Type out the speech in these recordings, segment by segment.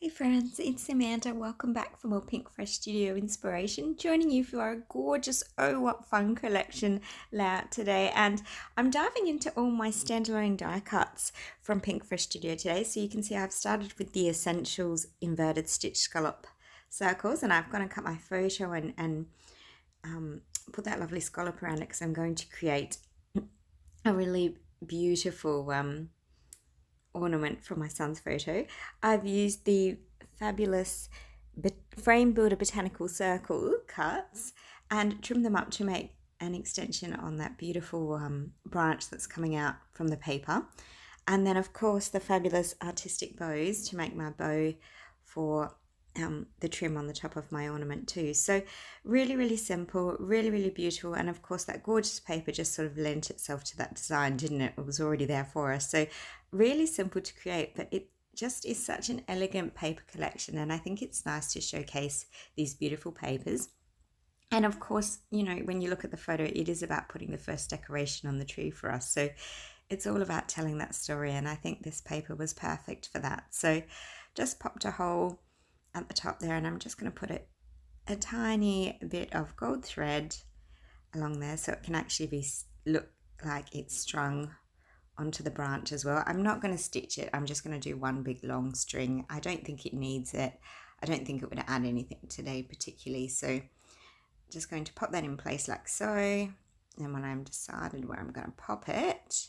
Hey friends, it's Samantha. Welcome back for more Pinkfresh Studio inspiration. Joining you for a gorgeous Oh What Fun collection layout today. And I'm diving into all my standalone die cuts from Pinkfresh Studio today. So you can see I've started with the Essentials inverted stitch scallop circles, and I've gone and cut my photo and put that lovely scallop around it because I'm going to create a really beautiful ornament from my son's photo. I've used the fabulous frame builder botanical circle cuts and trimmed them up to make an extension on that beautiful branch that's coming out from the paper. And then of course the fabulous artistic bows to make my bow for the trim on the top of my ornament too. So really simple, really beautiful, and of course that gorgeous paper just sort of lent itself to that design, didn't it? It was already there for us. So really simple to create, but it just is such an elegant paper collection, and I think it's nice to showcase these beautiful papers. And of course, you know, when you look at the photo, it is about putting the first decoration on the tree for us. So it's all about telling that story, and I think this paper was perfect for that. So just popped a hole at the top there, and I'm just going to put a tiny bit of gold thread along there so it can actually look like it's strung onto the branch as well. I'm not going to stitch it. I'm just going to do one big long string. I don't think it needs it. I don't think it would add anything today particularly. So just going to pop that in place like so. And when I'm decided where I'm going to pop it,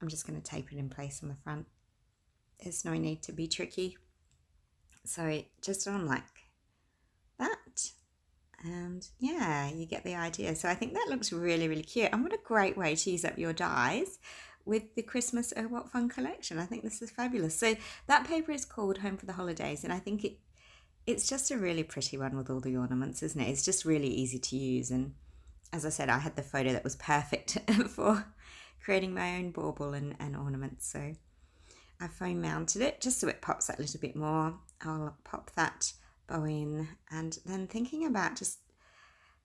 I'm just going to tape it in place on the front. There's no need to be tricky. So just on like that, and yeah, you get the idea. So I think that looks really cute, and what a great way to use up your dies with the Christmas Oh What Fun collection. I think this is fabulous. So that paper is called Home for the Holidays, and I think it's just a really pretty one with all the ornaments, isn't it? It's just really easy to use, and as I said, I had the photo that was perfect for creating my own bauble and ornaments. So I foam mounted it just so it pops that little bit more. I'll pop that bow in, and then thinking about just,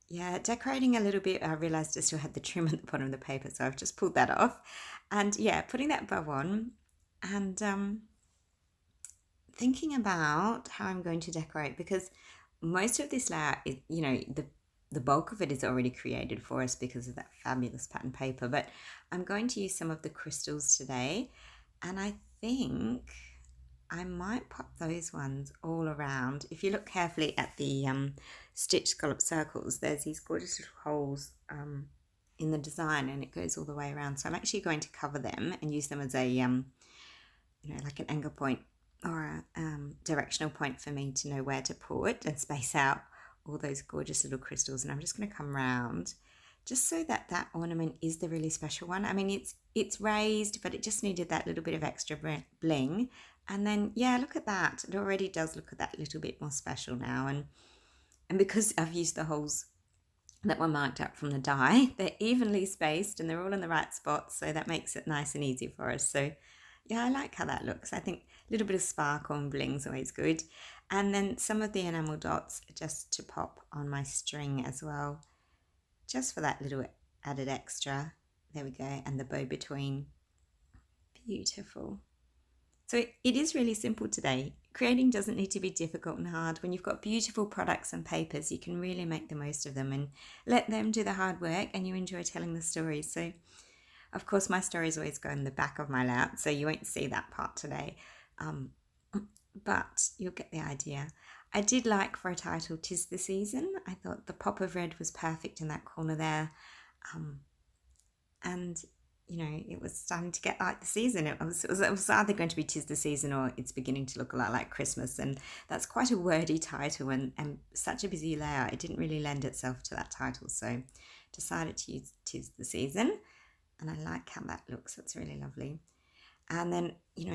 yeah, decorating a little bit. I realised I still had the trim at the bottom of the paper, so I've just pulled that off. And yeah, putting that bow on and thinking about how I'm going to decorate, because most of this layout is, you know, the bulk of it is already created for us because of that fabulous pattern paper, but I'm going to use some of the crystals today, and I think I might pop those ones all around. If you look carefully at the stitch scallop circles, there's these gorgeous little holes in the design, and it goes all the way around. So I'm actually going to cover them and use them as a, you know, like an anchor point or a directional point for me to know where to put and space out all those gorgeous little crystals. And I'm just going to come round just so that that ornament is the really special one. I mean, it's raised, but it just needed that little bit of extra bling. And then, yeah, look at that. It already does look at that little bit more special now. And because I've used the holes that were marked up from the die, they're evenly spaced and they're all in the right spots. So that makes it nice and easy for us. So yeah, I like how that looks. I think a little bit of sparkle and bling is always good. And then some of the enamel dots just to pop on my string as well, just for that little added extra. There we go. And the bow between. Beautiful. So it is really simple today. Creating doesn't need to be difficult and hard. When you've got beautiful products and papers, you can really make the most of them and let them do the hard work, and you enjoy telling the stories. So of course my stories always go in the back of my layout, so you won't see that part today. But you'll get the idea. I did like for a title, 'Tis the Season. I thought the pop of red was perfect in that corner there. And, you know, it was starting to get like the season. It was either going to be 'Tis the Season or it's beginning to look a lot like Christmas. And that's quite a wordy title, and such a busy layout. It didn't really lend itself to that title. So decided to use 'Tis the Season. And I like how that looks. It's really lovely. And then, you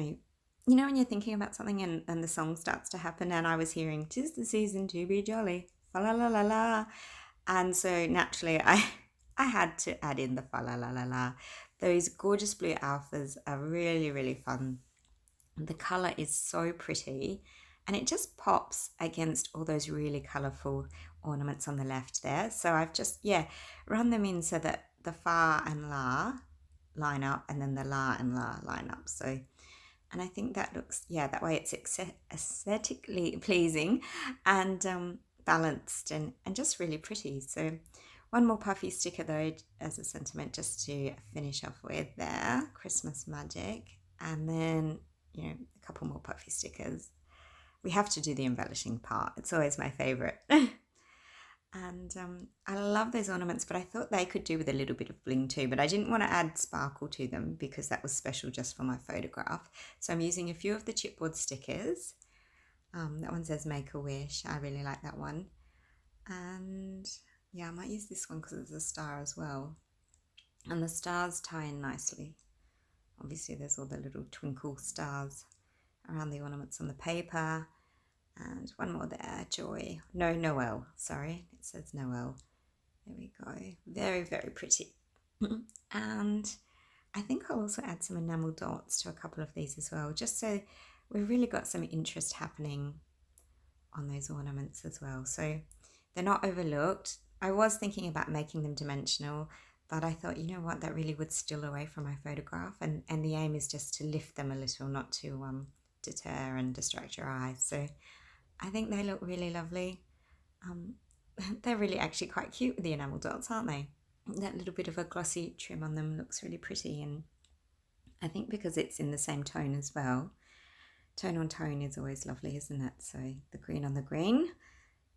know when you're thinking about something and the song starts to happen, and I was hearing 'Tis the season to be jolly, fa la la la la. And so naturally I had to add in the fa la la la la. Those gorgeous blue alphas are really fun. The colour is so pretty, and it just pops against all those really colourful ornaments on the left there. So I've just, yeah, run them in so that the fa and la line up, and then the la and la line up. So And I think that looks, yeah, that way it's aesthetically pleasing and balanced and just really pretty. So one more puffy sticker though as a sentiment just to finish off with there, Christmas magic. And then, you know, a couple more puffy stickers. We have to do the embellishing part. It's always my favourite. And I love those ornaments, but I thought they could do with a little bit of bling too, but I didn't want to add sparkle to them because that was special just for my photograph. So I'm using a few of the chipboard stickers. That one says Make a Wish. I really like that one. And yeah, I might use this one because it's a star as well. And the stars tie in nicely. Obviously there's all the little twinkle stars around the ornaments on the paper. And one more there, Joy. No, Noel, sorry. It says Noel. There we go. Very, very pretty. And I think I'll also add some enamel dots to a couple of these as well, just so we've really got some interest happening on those ornaments as well. So they're not overlooked. I was thinking about making them dimensional, but I thought, you know what, that really would steal away from my photograph. And the aim is just to lift them a little, not to deter and distract your eyes. So I think they look really lovely. They're really actually quite cute with the enamel dots, aren't they? That little bit of a glossy trim on them looks really pretty, and I think because it's in the same tone as well, tone on tone is always lovely, isn't it? So the green on the green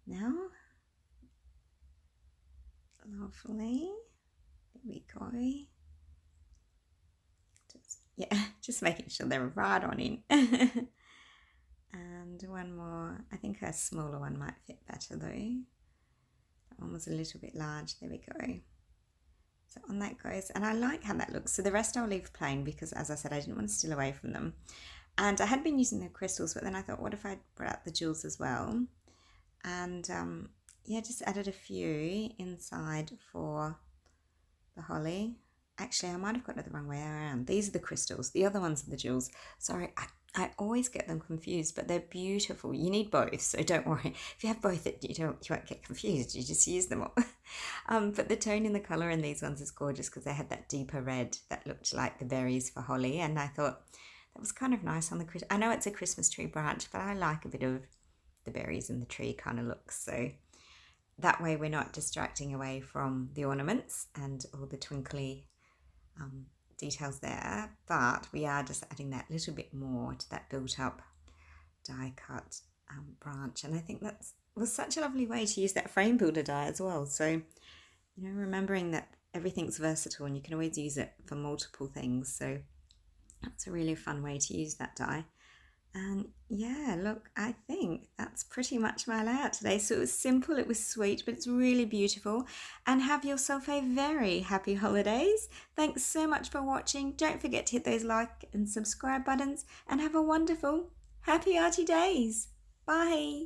now. Lovely. There we go. Just making sure they're right on in. And one more, I think a smaller one might fit better though. That one was a little bit large, there we go. So on that goes, and I like how that looks. So the rest I'll leave plain because as I said, I didn't want to steal away from them. And I had been using the crystals, but then I thought, what if I brought out the jewels as well? And yeah, just added a few inside for the holly. Actually, I might have got it the wrong way around. These are the crystals, the other ones are the jewels. Sorry, I always get them confused, but they're beautiful. You need both, so don't worry. If you have both, you won't get confused. You just use them all. But the tone in the colour in these ones is gorgeous because they had that deeper red that looked like the berries for holly, and I thought that was kind of nice on the. I know it's a Christmas tree branch, but I like a bit of the berries in the tree kind of looks. So that way we're not distracting away from the ornaments and all the twinkly details there, but we are just adding that little bit more to that built up die cut branch. And I think that was such a lovely way to use that frame builder die as well. So, you know, remembering that everything's versatile and you can always use it for multiple things. So that's a really fun way to use that die. And yeah, look, I think that's pretty much my layout today. So it was simple, it was sweet, but it's really beautiful. And have yourself a very happy holidays. Thanks so much for watching. Don't forget to hit those like and subscribe buttons and have a wonderful, happy arty days. Bye.